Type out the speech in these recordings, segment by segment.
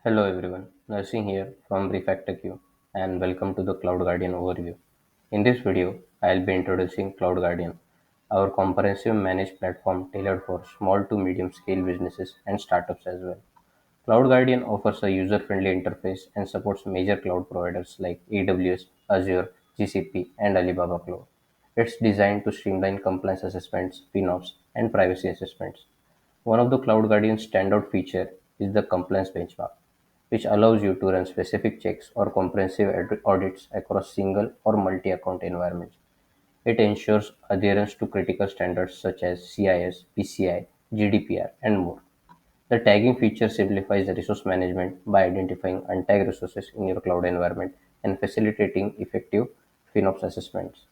Hello everyone, Nursing here from BriefActQ and welcome to the Cloud Guardian overview. In this video, I'll be introducing Cloud Guardian, our comprehensive managed platform tailored for small to medium scale businesses and startups as well. Cloud Guardian offers a user-friendly interface and supports major cloud providers like AWS, Azure, GCP, and Alibaba Cloud. It's designed to streamline compliance assessments, FinOps, and privacy assessments. One of the Cloud Guardian's standout feature is the compliance benchmark, which allows you to run specific checks or comprehensive audits across single or multi-account environments. It ensures adherence to critical standards such as CIS, PCI, GDPR, and more. The tagging feature simplifies the resource management by identifying untagged resources in your cloud environment and facilitating effective FinOps assessments.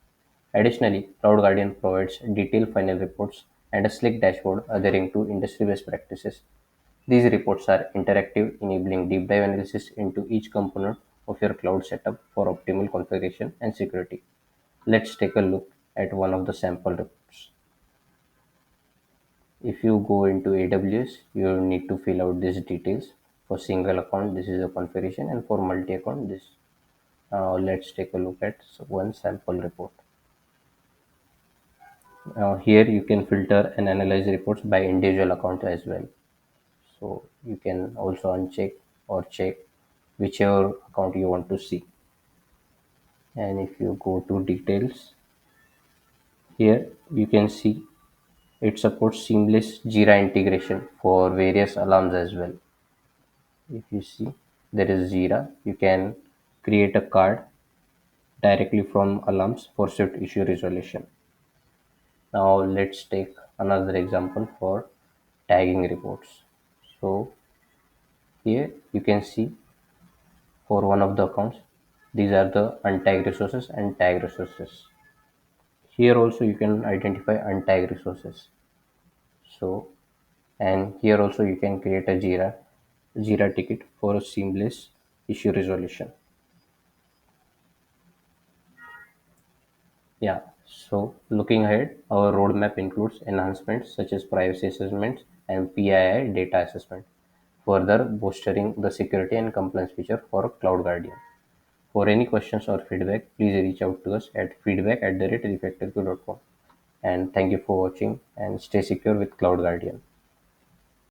Additionally, Cloud Guardian provides detailed final reports and a slick dashboard adhering to industry best practices. These reports are interactive, enabling deep dive analysis into each component of your cloud setup for optimal configuration and security. Let's take a look at one of the sample reports. If you go into AWS, you need to fill out these details. For single account, this is the configuration, and for multi account, this. Let's take a look at one sample report. Here you can filter and analyze reports by individual account as well. So you can also uncheck or check whichever account you want to see. And if you go to details, here you can see it supports seamless Jira integration for various alarms as well. If you see there is Jira, you can create a card directly from alarms for swift issue resolution. Now let's take another example for tagging reports. So here you can see for one of the accounts, these are the untagged resources and tagged resources. Here also you can identify untagged resources. So, and here also you can create a Jira ticket for a seamless issue resolution. Yeah, so looking ahead, our roadmap includes enhancements such as privacy assessments and PII data assessment, further bolstering the security and compliance feature for Cloud Guardian. For any questions or feedback, please reach out to us at feedback@refactorq.com. And thank you for watching and stay secure with Cloud Guardian.